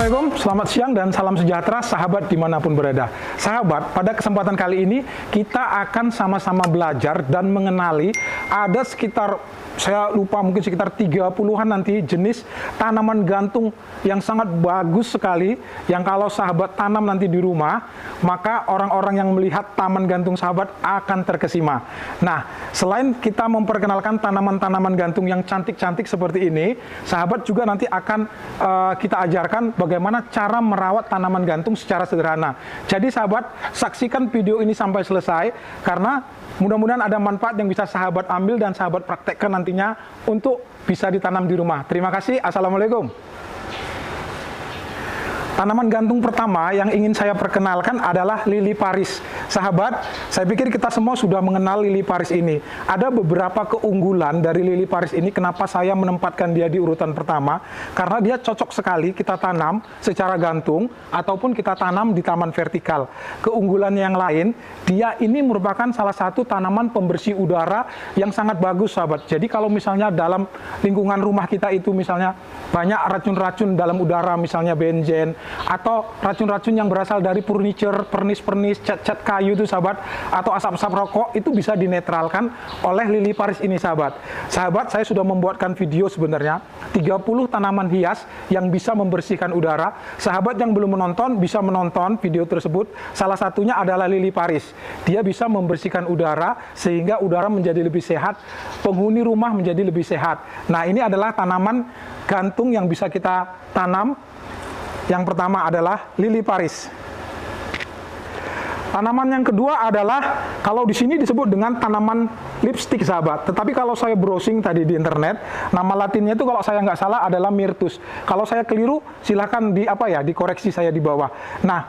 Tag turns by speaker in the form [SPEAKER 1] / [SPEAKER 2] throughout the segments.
[SPEAKER 1] Assalamualaikum, selamat siang dan salam sejahtera sahabat dimanapun berada. Sahabat, pada kesempatan kali ini kita akan sama-sama belajar dan mengenali ada sekitar, saya lupa mungkin sekitar 30-an nanti jenis tanaman gantung yang sangat bagus sekali, yang kalau sahabat tanam nanti di rumah, maka orang-orang yang melihat taman gantung sahabat akan terkesima. Nah, selain kita memperkenalkan tanaman-tanaman gantung yang cantik-cantik seperti ini, sahabat juga nanti akan kita ajarkan bagaimana cara merawat tanaman gantung secara sederhana. Jadi sahabat, saksikan video ini sampai selesai, karena mudah-mudahan ada manfaat yang bisa sahabat ambil dan sahabat praktekkan nantinya untuk bisa ditanam di rumah. Terima kasih. Assalamualaikum. Tanaman gantung pertama yang ingin saya perkenalkan adalah lili Paris. Sahabat, saya pikir kita semua sudah mengenal lili Paris ini. Ada beberapa keunggulan dari lili Paris ini, kenapa saya menempatkan dia di urutan pertama. Karena dia cocok sekali kita tanam secara gantung, ataupun kita tanam di taman vertikal. Keunggulan yang lain, dia ini merupakan salah satu tanaman pembersih udara yang sangat bagus, sahabat. Jadi kalau misalnya dalam lingkungan rumah kita itu misalnya banyak racun-racun dalam udara, misalnya benzen, atau racun-racun yang berasal dari furniture, pernis-pernis, cat-cat kayu itu sahabat, atau asap-asap rokok, itu bisa dinetralkan oleh lili Paris ini sahabat. Sahabat, saya sudah membuatkan video sebenarnya 30 tanaman hias yang bisa membersihkan udara. Sahabat yang belum menonton bisa menonton video tersebut. Salah satunya adalah lili Paris. Dia bisa membersihkan udara sehingga udara menjadi lebih sehat, penghuni rumah menjadi lebih sehat. Nah, ini adalah tanaman gantung yang bisa kita tanam. Yang pertama adalah lili Paris. Tanaman yang kedua adalah, kalau di sini disebut dengan tanaman lipstick sahabat. Tetapi kalau saya browsing tadi di internet, nama latinnya itu kalau saya nggak salah adalah myrtus. Kalau saya keliru, silahkan dikoreksi saya di bawah. Nah,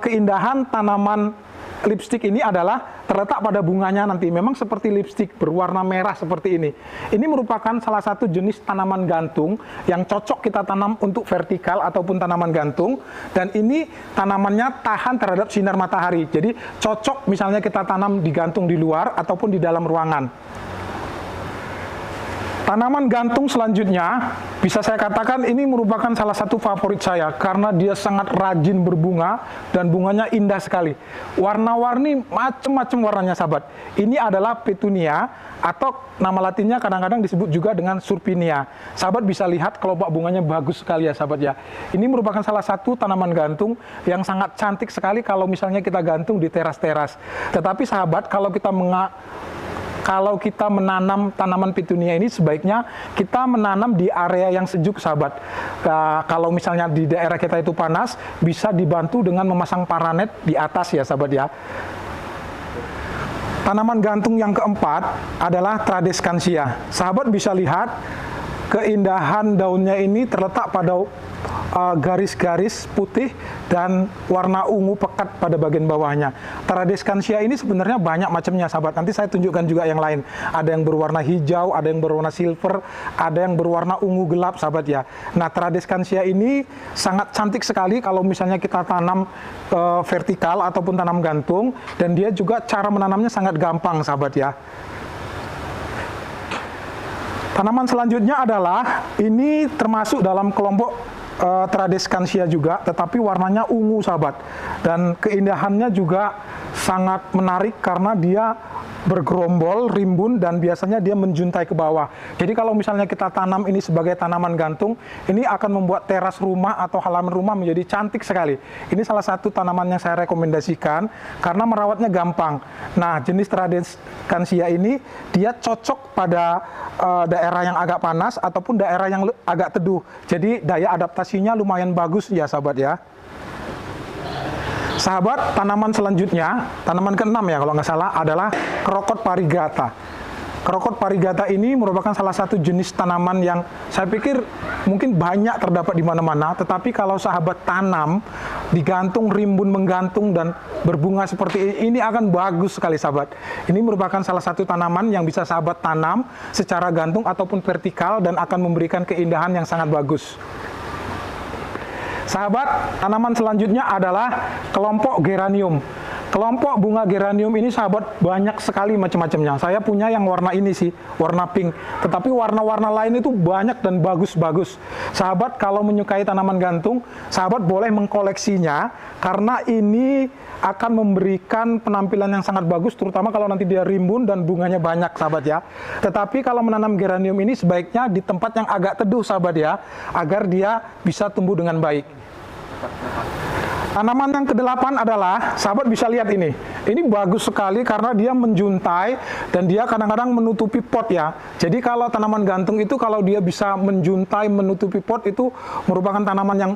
[SPEAKER 1] keindahan tanaman lipstick ini adalah terletak pada bunganya nanti. Memang seperti lipstick berwarna merah seperti ini. Ini merupakan salah satu jenis tanaman gantung yang cocok kita tanam untuk vertikal ataupun tanaman gantung. Dan ini tanamannya tahan terhadap sinar matahari. Jadi cocok misalnya kita tanam digantung di luar ataupun di dalam ruangan. Tanaman gantung selanjutnya, bisa saya katakan ini merupakan salah satu favorit saya, karena dia sangat rajin berbunga, dan bunganya indah sekali. Warna-warni, macam-macam warnanya sahabat. Ini adalah petunia, atau nama latinnya kadang-kadang disebut juga dengan surpinia. Sahabat bisa lihat kelopak bunganya bagus sekali ya sahabat ya. Ini merupakan salah satu tanaman gantung yang sangat cantik sekali kalau misalnya kita gantung di teras-teras. Tetapi sahabat, kalau kita menanam tanaman petunia ini, sebaiknya kita menanam di area yang sejuk sahabat. Kalau misalnya di daerah kita itu panas, bisa dibantu dengan memasang paranet di atas ya sahabat ya. Tanaman gantung yang keempat adalah Tradescantia. Sahabat bisa lihat keindahan daunnya ini terletak pada garis-garis putih dan warna ungu pekat pada bagian bawahnya. Tradescantia ini sebenarnya banyak macamnya sahabat. Nanti saya tunjukkan juga yang lain. Ada yang berwarna hijau, ada yang berwarna silver, ada yang berwarna ungu gelap sahabat ya. Nah, Tradescantia ini sangat cantik sekali kalau misalnya kita tanam vertikal ataupun tanam gantung, dan dia juga cara menanamnya sangat gampang sahabat ya. Tanaman selanjutnya adalah, ini termasuk dalam kelompok Tradescantia juga, tetapi warnanya ungu sahabat. Dan keindahannya juga sangat menarik karena dia bergerombol, rimbun, dan biasanya dia menjuntai ke bawah. Jadi kalau misalnya kita tanam ini sebagai tanaman gantung, ini akan membuat teras rumah atau halaman rumah menjadi cantik sekali. Ini salah satu tanaman yang saya rekomendasikan karena merawatnya gampang. Nah, jenis Tradescantia ini dia cocok pada daerah yang agak panas ataupun daerah yang agak teduh. Jadi daya adaptasinya lumayan bagus ya sahabat ya. Sahabat, tanaman selanjutnya, tanaman keenam ya kalau nggak salah, adalah Crocot Variegata. Crocot Variegata ini merupakan salah satu jenis tanaman yang saya pikir mungkin banyak terdapat di mana-mana, tetapi kalau sahabat tanam, digantung, rimbun menggantung, dan berbunga seperti ini akan bagus sekali sahabat. Ini merupakan salah satu tanaman yang bisa sahabat tanam secara gantung ataupun vertikal dan akan memberikan keindahan yang sangat bagus. Sahabat, tanaman selanjutnya adalah kelompok geranium. Kelompok bunga geranium ini sahabat banyak sekali macam-macamnya. Saya punya yang warna ini sih, warna pink. Tetapi warna-warna lain itu banyak dan bagus-bagus. Sahabat kalau menyukai tanaman gantung, sahabat boleh mengkoleksinya karena ini akan memberikan penampilan yang sangat bagus, terutama kalau nanti dia rimbun dan bunganya banyak, sahabat ya. Tetapi kalau menanam geranium ini sebaiknya di tempat yang agak teduh, sahabat ya, agar dia bisa tumbuh dengan baik. Tanaman yang ke-8 adalah, sahabat bisa lihat ini. Ini bagus sekali karena dia menjuntai dan dia kadang-kadang menutupi pot ya. Jadi kalau tanaman gantung itu kalau dia bisa menjuntai, menutupi pot itu merupakan tanaman yang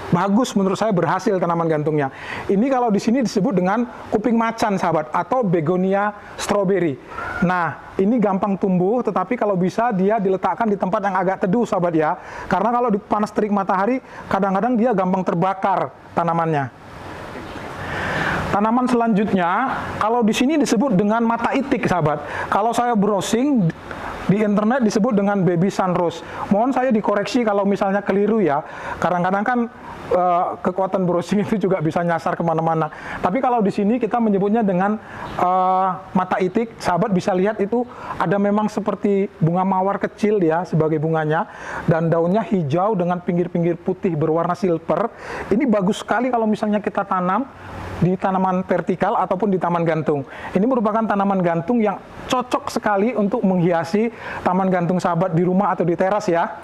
[SPEAKER 1] bagus, menurut saya berhasil tanaman gantungnya. Ini kalau di sini disebut dengan kuping macan, sahabat, atau begonia strawberry. Nah, ini gampang tumbuh, tetapi kalau bisa dia diletakkan di tempat yang agak teduh, sahabat ya. Karena kalau di panas terik matahari, kadang-kadang dia gampang terbakar tanamannya. Tanaman selanjutnya, kalau di sini disebut dengan mata itik, sahabat. Kalau saya browsing di internet disebut dengan baby sunrose. Mohon saya dikoreksi kalau misalnya keliru ya. Kadang-kadang kan kekuatan browsing itu juga bisa nyasar kemana-mana. Tapi kalau di sini kita menyebutnya dengan mata itik, sahabat bisa lihat itu ada memang seperti bunga mawar kecil ya sebagai bunganya, dan daunnya hijau dengan pinggir-pinggir putih berwarna silver. Ini bagus sekali kalau misalnya kita tanam di tanaman vertikal ataupun di taman gantung. Ini merupakan tanaman gantung yang cocok sekali untuk menghiasi taman gantung sahabat di rumah atau di teras ya.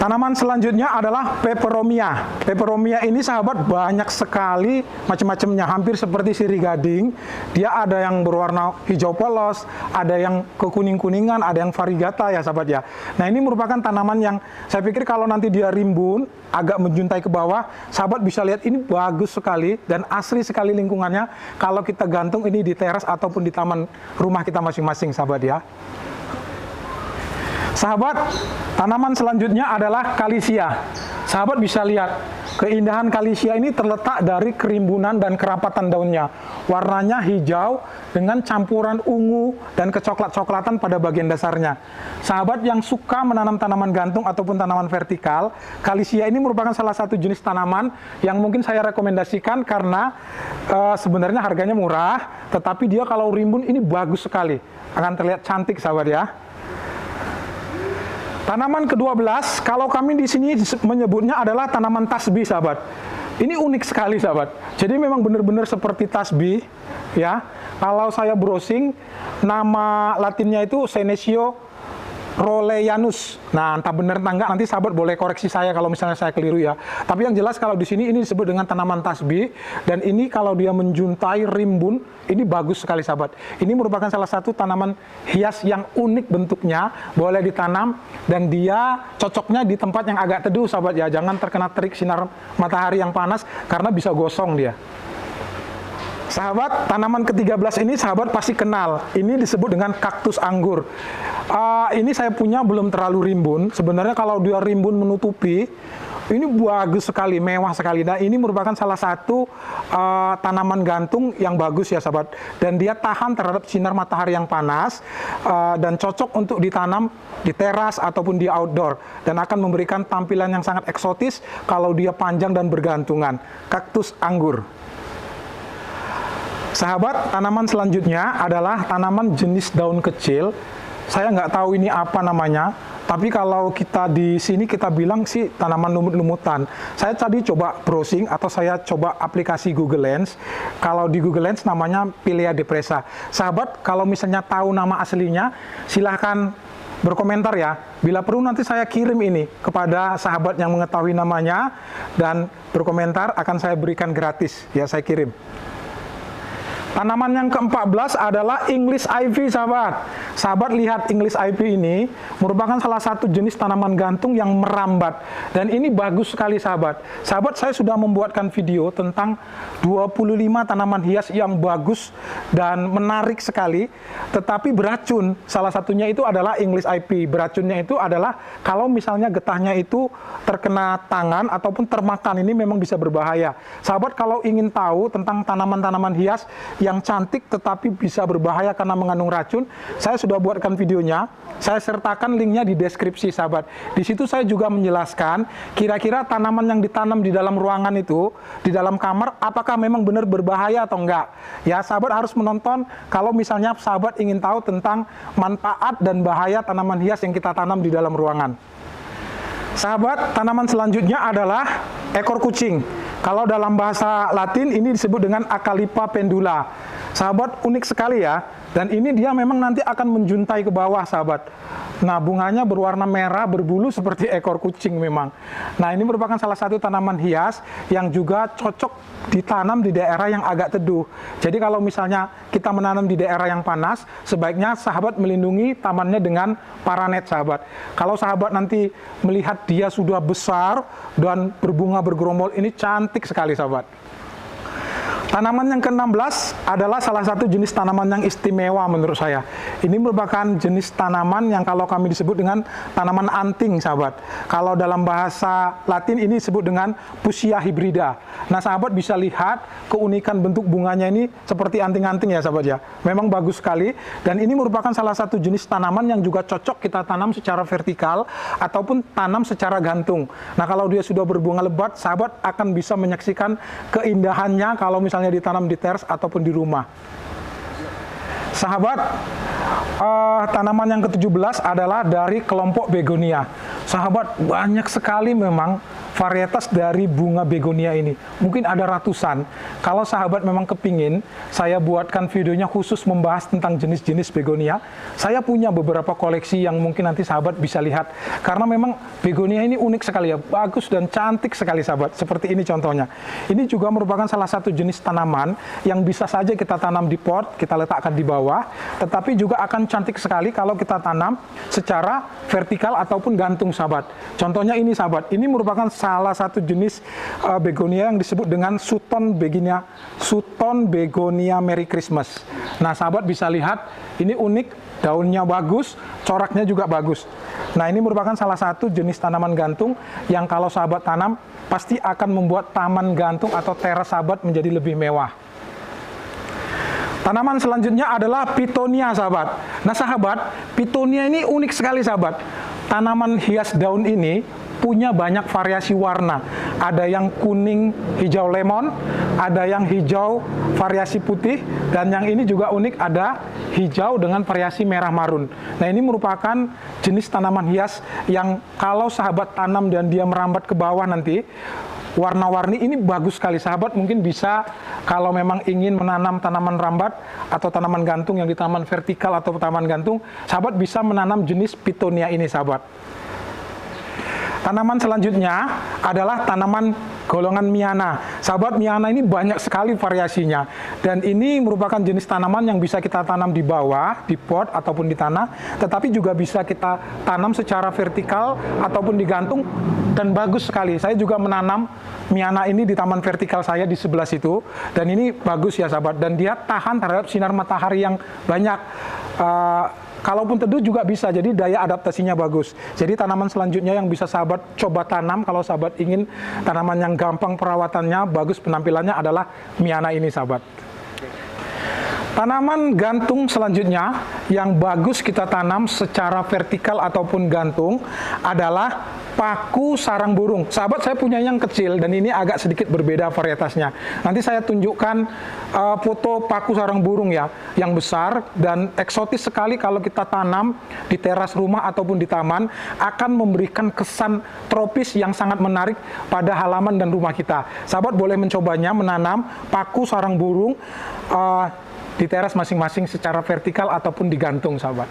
[SPEAKER 1] Tanaman selanjutnya adalah peperomia. Peperomia ini sahabat banyak sekali macam-macamnya, hampir seperti sirih gading. Dia ada yang berwarna hijau polos, ada yang kekuning-kuningan, ada yang variegata ya sahabat ya. Nah ini merupakan tanaman yang saya pikir kalau nanti dia rimbun, agak menjuntai ke bawah, sahabat bisa lihat ini bagus sekali dan asri sekali lingkungannya kalau kita gantung ini di teras ataupun di taman rumah kita masing-masing sahabat ya. Sahabat, tanaman selanjutnya adalah kalisia. Sahabat bisa lihat, keindahan kalisia ini terletak dari kerimbunan dan kerapatan daunnya. Warnanya hijau dengan campuran ungu dan kecoklat-coklatan pada bagian dasarnya. Sahabat yang suka menanam tanaman gantung ataupun tanaman vertikal, kalisia ini merupakan salah satu jenis tanaman yang mungkin saya rekomendasikan karena sebenarnya harganya murah, tetapi dia kalau rimbun ini bagus sekali. Akan terlihat cantik sahabat ya. Tanaman ke-12, kalau kami di sini menyebutnya adalah tanaman tasbih, sahabat. Ini unik sekali, sahabat. Jadi memang benar-benar seperti tasbih, ya. Kalau saya browsing, nama latinnya itu Senecio Rolleyanus. Nah, entah benar entah enggak, nanti sahabat boleh koreksi saya kalau misalnya saya keliru ya. Tapi yang jelas kalau di sini ini disebut dengan tanaman tasbih, dan ini kalau dia menjuntai rimbun, ini bagus sekali sahabat. Ini merupakan salah satu tanaman hias yang unik bentuknya, boleh ditanam, dan dia cocoknya di tempat yang agak teduh sahabat ya. Jangan terkena terik sinar matahari yang panas, karena bisa gosong dia. Sahabat, tanaman ke-13 ini sahabat pasti kenal. Ini disebut dengan kaktus anggur. Ini saya punya belum terlalu rimbun. Sebenarnya kalau dia rimbun menutupi, ini bagus sekali, mewah sekali. Nah, ini merupakan salah satu tanaman gantung yang bagus ya sahabat. Dan dia tahan terhadap sinar matahari yang panas dan cocok untuk ditanam di teras ataupun di outdoor. Dan akan memberikan tampilan yang sangat eksotis kalau dia panjang dan bergantungan. Kaktus anggur. Sahabat, tanaman selanjutnya adalah tanaman jenis daun kecil. Saya nggak tahu ini apa namanya, tapi kalau kita di sini kita bilang sih tanaman lumut-lumutan. Saya tadi coba browsing atau saya coba aplikasi Google Lens. Kalau di Google Lens namanya Pilea depressa. Sahabat, kalau misalnya tahu nama aslinya, silahkan berkomentar ya. Bila perlu nanti saya kirim ini kepada sahabat yang mengetahui namanya, dan berkomentar akan saya berikan gratis. Ya, saya kirim. Tanaman yang ke-14 adalah English ivy, sahabat. Sahabat lihat English ivy ini merupakan salah satu jenis tanaman gantung yang merambat. Dan ini bagus sekali, sahabat. Sahabat, saya sudah membuatkan video tentang 25 tanaman hias yang bagus dan menarik sekali, tetapi beracun. Salah satunya itu adalah English ivy. Beracunnya itu adalah kalau misalnya getahnya itu terkena tangan ataupun termakan, ini memang bisa berbahaya. Sahabat, kalau ingin tahu tentang tanaman-tanaman hias yang cantik tetapi bisa berbahaya karena mengandung racun. Saya sudah buatkan videonya, saya sertakan linknya di deskripsi sahabat. Di situ saya juga menjelaskan kira-kira tanaman yang ditanam di dalam ruangan itu, di dalam kamar, apakah memang benar berbahaya atau enggak. Ya, sahabat harus menonton kalau misalnya sahabat ingin tahu tentang manfaat dan bahaya tanaman hias yang kita tanam di dalam ruangan. Sahabat, tanaman selanjutnya adalah ekor kucing. Kalau dalam bahasa Latin ini disebut dengan Acalypha pendula. Sahabat, unik sekali ya. Dan ini dia memang nanti akan menjuntai ke bawah, sahabat. Nah, bunganya berwarna merah, berbulu seperti ekor kucing memang. Nah, ini merupakan salah satu tanaman hias yang juga cocok ditanam di daerah yang agak teduh. Jadi kalau misalnya kita menanam di daerah yang panas, sebaiknya sahabat melindungi tamannya dengan paranet, sahabat. Kalau sahabat nanti melihat dia sudah besar dan berbunga bergerombol, ini cantik sekali, sahabat. Tanaman yang ke-16 adalah salah satu jenis tanaman yang istimewa menurut saya. Ini merupakan jenis tanaman yang kalau kami disebut dengan tanaman anting, sahabat. Kalau dalam bahasa Latin ini disebut dengan Fuchsia hybrida. Nah, sahabat bisa lihat keunikan bentuk bunganya ini seperti anting-anting ya, sahabat ya. Memang bagus sekali, dan ini merupakan salah satu jenis tanaman yang juga cocok kita tanam secara vertikal ataupun tanam secara gantung. Nah, kalau dia sudah berbunga lebat, sahabat akan bisa menyaksikan keindahannya kalau misalnya ditanam di teras ataupun di rumah. Sahabat, tanaman yang ke-17 adalah dari kelompok begonia. Sahabat, banyak sekali memang varietas dari bunga begonia ini. Mungkin ada ratusan. Kalau sahabat memang kepingin saya buatkan videonya khusus membahas tentang jenis-jenis begonia, saya punya beberapa koleksi yang mungkin nanti sahabat bisa lihat. Karena memang begonia ini unik sekali ya, bagus dan cantik sekali, sahabat. Seperti ini contohnya. Ini juga merupakan salah satu jenis tanaman yang bisa saja kita tanam di pot, kita letakkan di bawah, tetapi juga akan cantik sekali kalau kita tanam secara vertikal ataupun gantung, sahabat. Contohnya ini, sahabat. Ini merupakan salah satu jenis begonia yang disebut dengan Sutton begonia Merry Christmas. Nah, sahabat bisa lihat, ini unik, daunnya bagus, coraknya juga bagus. Nah, ini merupakan salah satu jenis tanaman gantung yang kalau sahabat tanam, pasti akan membuat taman gantung atau teras sahabat menjadi lebih mewah. Tanaman selanjutnya adalah Pitonia, sahabat. Nah, sahabat, Pitonia ini unik sekali, sahabat. Tanaman hias daun ini punya banyak variasi warna. Ada yang kuning, hijau lemon, ada yang hijau variasi putih, dan yang ini juga unik, ada hijau dengan variasi merah marun. Nah, ini merupakan jenis tanaman hias yang kalau sahabat tanam dan dia merambat ke bawah nanti, warna-warni ini bagus sekali, sahabat. Mungkin bisa kalau memang ingin menanam tanaman rambat atau tanaman gantung yang di taman vertikal atau taman gantung, sahabat bisa menanam jenis Pitonia ini, sahabat. Tanaman selanjutnya adalah tanaman golongan Miana. Sahabat, Miana ini banyak sekali variasinya. Dan ini merupakan jenis tanaman yang bisa kita tanam di bawah, di pot ataupun di tanah. Tetapi juga bisa kita tanam secara vertikal ataupun digantung. Dan bagus sekali. Saya juga menanam Miana ini di taman vertikal saya di sebelah situ. Dan ini bagus ya, sahabat. Dan dia tahan terhadap sinar matahari yang banyak. Kalaupun teduh juga bisa, jadi daya adaptasinya bagus. Jadi tanaman selanjutnya yang bisa sahabat coba tanam kalau sahabat ingin tanaman yang gampang perawatannya, bagus penampilannya adalah Miana ini, sahabat. Tanaman gantung selanjutnya yang bagus kita tanam secara vertikal ataupun gantung adalah paku sarang burung. Sahabat, saya punya yang kecil dan ini agak sedikit berbeda varietasnya. Nanti saya tunjukkan foto paku sarang burung ya, yang besar dan eksotis sekali kalau kita tanam di teras rumah ataupun di taman, akan memberikan kesan tropis yang sangat menarik pada halaman dan rumah kita. Sahabat boleh mencobanya menanam paku sarang burung di teras masing-masing secara vertikal ataupun digantung, sahabat.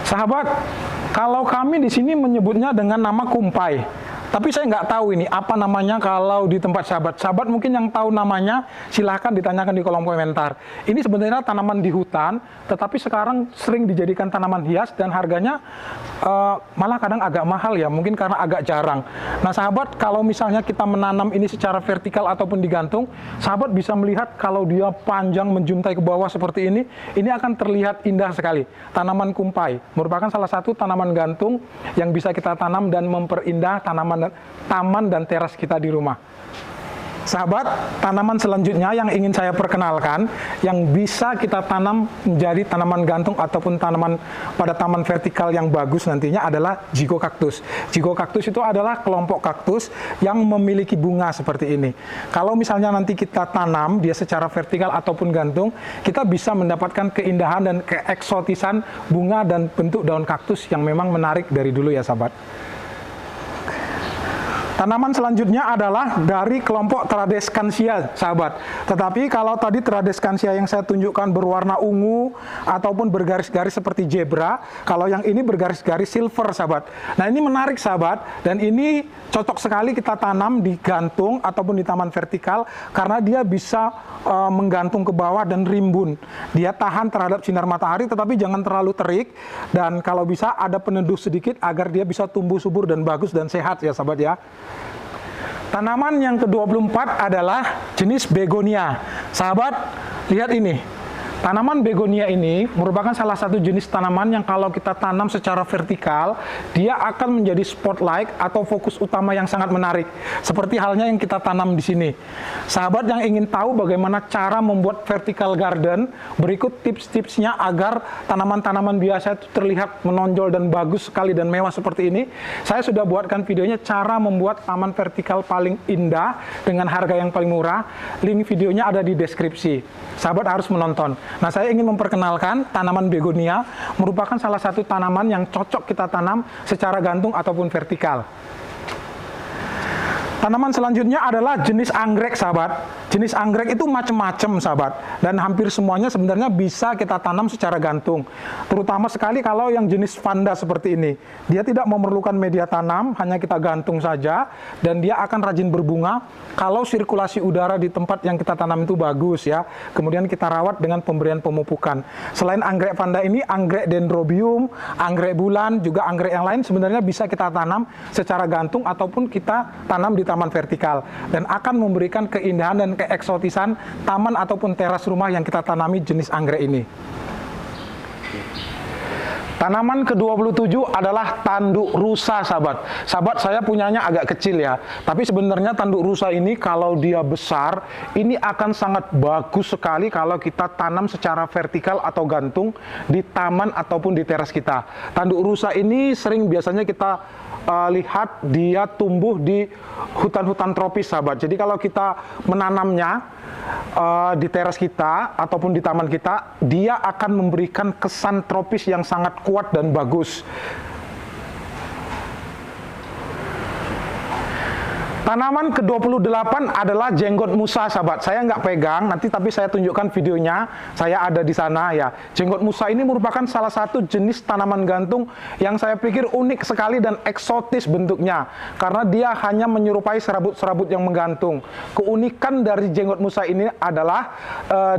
[SPEAKER 1] Sahabat, kalau kami di sini menyebutnya dengan nama kumpai. Tapi saya nggak tahu ini apa namanya kalau di tempat sahabat. Sahabat mungkin yang tahu namanya, silahkan ditanyakan di kolom komentar. Ini sebenarnya tanaman di hutan, tetapi sekarang sering dijadikan tanaman hias dan harganya malah kadang agak mahal ya, mungkin karena agak jarang. Nah, sahabat, kalau misalnya kita menanam ini secara vertikal ataupun digantung, sahabat bisa melihat kalau dia panjang menjuntai ke bawah seperti ini akan terlihat indah sekali. Tanaman kumpai merupakan salah satu tanaman gantung yang bisa kita tanam dan memperindah taman dan teras kita di rumah. Sahabat, tanaman selanjutnya yang ingin saya perkenalkan, yang bisa kita tanam menjadi tanaman gantung ataupun tanaman pada taman vertikal yang bagus nantinya adalah Zygocactus. Zygocactus itu adalah kelompok kaktus yang memiliki bunga seperti ini. Kalau misalnya nanti kita tanam dia secara vertikal ataupun gantung, kita bisa mendapatkan keindahan dan keeksotisan bunga dan bentuk daun kaktus yang memang menarik dari dulu ya sahabat. Tanaman selanjutnya adalah dari kelompok Tradescantia, sahabat. Tetapi kalau tadi Tradescantia yang saya tunjukkan berwarna ungu ataupun bergaris-garis seperti zebra, kalau yang ini bergaris-garis silver, sahabat. Nah, ini menarik, sahabat, dan ini cocok sekali kita tanam di gantung ataupun di taman vertikal karena dia bisa menggantung ke bawah dan rimbun. Dia tahan terhadap sinar matahari tetapi jangan terlalu terik, dan kalau bisa ada peneduh sedikit agar dia bisa tumbuh subur dan bagus dan sehat ya, sahabat ya. Tanaman yang ke-24 adalah jenis begonia. Sahabat, lihat ini. Tanaman begonia ini merupakan salah satu jenis tanaman yang kalau kita tanam secara vertikal, dia akan menjadi spotlight atau fokus utama yang sangat menarik. Seperti halnya yang kita tanam di sini. Sahabat yang ingin tahu bagaimana cara membuat vertical garden, berikut tips-tipsnya agar tanaman-tanaman biasa itu terlihat menonjol dan bagus sekali dan mewah seperti ini. Saya sudah buatkan videonya cara membuat taman vertikal paling indah dengan harga yang paling murah. Link videonya ada di deskripsi. Sahabat harus menonton. Nah, saya ingin memperkenalkan tanaman begonia merupakan salah satu tanaman yang cocok kita tanam secara gantung ataupun vertikal. Tanaman selanjutnya adalah jenis anggrek, sahabat. Jenis anggrek itu macam-macam, sahabat. Dan hampir semuanya sebenarnya bisa kita tanam secara gantung. Terutama sekali kalau yang jenis vanda seperti ini. Dia tidak memerlukan media tanam, hanya kita gantung saja. Dan dia akan rajin berbunga kalau sirkulasi udara di tempat yang kita tanam itu bagus ya. Kemudian kita rawat dengan pemberian pemupukan. Selain anggrek vanda ini, anggrek dendrobium, anggrek bulan, juga anggrek yang lain sebenarnya bisa kita tanam secara gantung ataupun kita tanam di taman vertikal, dan akan memberikan keindahan dan keeksotisan taman ataupun teras rumah yang kita tanami jenis anggrek ini. Tanaman ke-27 adalah tanduk rusa, sahabat. Sahabat, saya punyanya agak kecil ya, tapi sebenarnya tanduk rusa ini kalau dia besar, ini akan sangat bagus sekali kalau kita tanam secara vertikal atau gantung di taman ataupun di teras kita. Tanduk rusa ini biasanya kita lihat dia tumbuh di hutan-hutan tropis, sahabat. Jadi kalau kita menanamnya di teras kita ataupun di taman kita, dia akan memberikan kesan tropis yang sangat kuat dan bagus. Tanaman ke-28 adalah jenggot musa, sahabat. Saya nggak pegang, nanti tapi saya tunjukkan videonya. Saya ada di sana ya. Jenggot musa ini merupakan salah satu jenis tanaman gantung yang saya pikir unik sekali dan eksotis bentuknya. Karena dia hanya menyerupai serabut-serabut yang menggantung. Keunikan dari jenggot musa ini adalah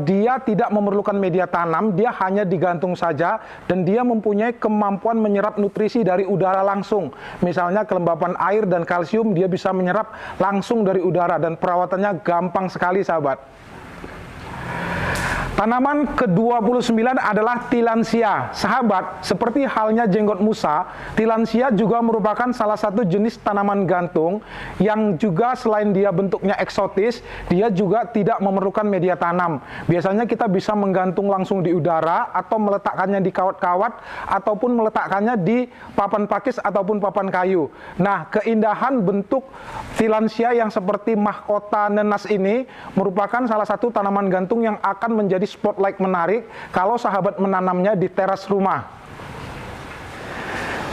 [SPEAKER 1] dia tidak memerlukan media tanam, dia hanya digantung saja, dan dia mempunyai kemampuan menyerap nutrisi dari udara langsung. Misalnya kelembapan air dan kalsium dia bisa menyerap langsung dari udara, dan perawatannya gampang sekali, sahabat. Tanaman ke-29 adalah Tillandsia. Sahabat, seperti halnya jenggot musa, Tillandsia juga merupakan salah satu jenis tanaman gantung yang juga selain dia bentuknya eksotis, dia juga tidak memerlukan media tanam. Biasanya kita bisa menggantung langsung di udara atau meletakkannya di kawat-kawat ataupun meletakkannya di papan pakis ataupun papan kayu. Nah, keindahan bentuk Tillandsia yang seperti mahkota nenas ini merupakan salah satu tanaman gantung yang akan menjadi spotlight menarik kalau sahabat menanamnya di teras rumah.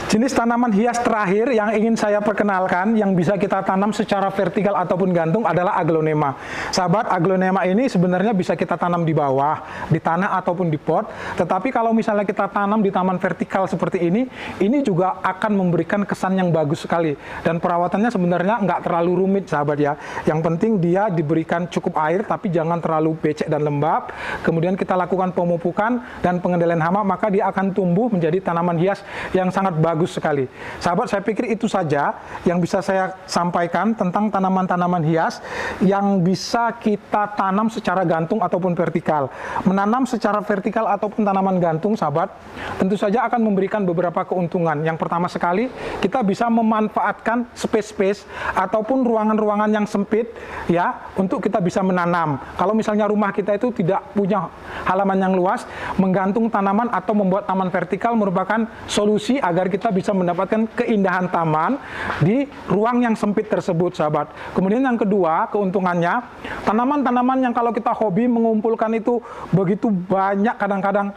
[SPEAKER 1] Jenis tanaman hias terakhir yang ingin saya perkenalkan yang bisa kita tanam secara vertikal ataupun gantung adalah aglonema. Sahabat, aglonema ini sebenarnya bisa kita tanam di bawah, di tanah ataupun di pot. Tetapi kalau misalnya kita tanam di taman vertikal seperti ini juga akan memberikan kesan yang bagus sekali. Dan perawatannya sebenarnya nggak terlalu rumit, sahabat ya. Yang penting dia diberikan cukup air, tapi jangan terlalu becek dan lembab. Kemudian kita lakukan pemupukan dan pengendalian hama, maka dia akan tumbuh menjadi tanaman hias yang sangat bagus bagus sekali. Sahabat, saya pikir itu saja yang bisa saya sampaikan tentang tanaman-tanaman hias yang bisa kita tanam secara gantung ataupun vertikal. Menanam secara vertikal ataupun tanaman gantung, sahabat, tentu saja akan memberikan beberapa keuntungan. Yang pertama sekali, kita bisa memanfaatkan space-space ataupun ruangan-ruangan yang sempit ya untuk kita bisa menanam. Kalau misalnya rumah kita itu tidak punya halaman yang luas, menggantung tanaman atau membuat taman vertikal merupakan solusi agar kita bisa mendapatkan keindahan taman di ruang yang sempit tersebut, sahabat. Kemudian yang kedua, keuntungannya, tanaman-tanaman yang kalau kita hobi mengumpulkan itu begitu banyak, kadang-kadang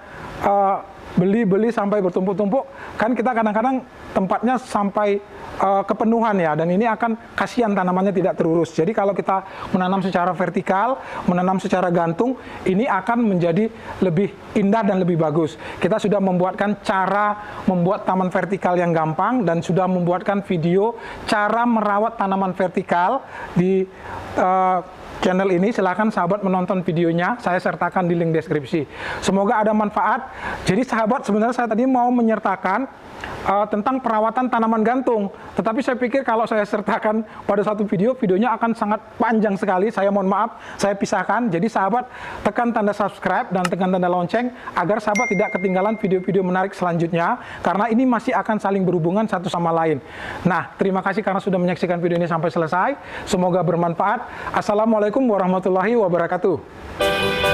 [SPEAKER 1] beli-beli sampai bertumpuk-tumpuk, kan kita kadang-kadang tempatnya sampai kepenuhan ya, dan ini akan kasihan tanamannya tidak terurus. Jadi kalau kita menanam secara vertikal, menanam secara gantung, ini akan menjadi lebih indah dan lebih bagus. Kita sudah membuatkan cara membuat taman vertikal yang gampang dan sudah membuatkan video cara merawat tanaman vertikal di channel ini. Silahkan sahabat menonton videonya, saya sertakan di link deskripsi. Semoga ada manfaat. Jadi sahabat, sebenarnya saya tadi mau menyertakan tentang perawatan tanaman gantung, tetapi saya pikir kalau saya sertakan pada satu video, videonya akan sangat panjang sekali. Saya mohon maaf, saya pisahkan. Jadi sahabat, tekan tanda subscribe dan tekan tanda lonceng agar sahabat tidak ketinggalan video-video menarik selanjutnya, karena ini masih akan saling berhubungan satu sama lain. Nah, terima kasih karena sudah menyaksikan video ini sampai selesai. Semoga bermanfaat. Assalamualaikum warahmatullahi wabarakatuh.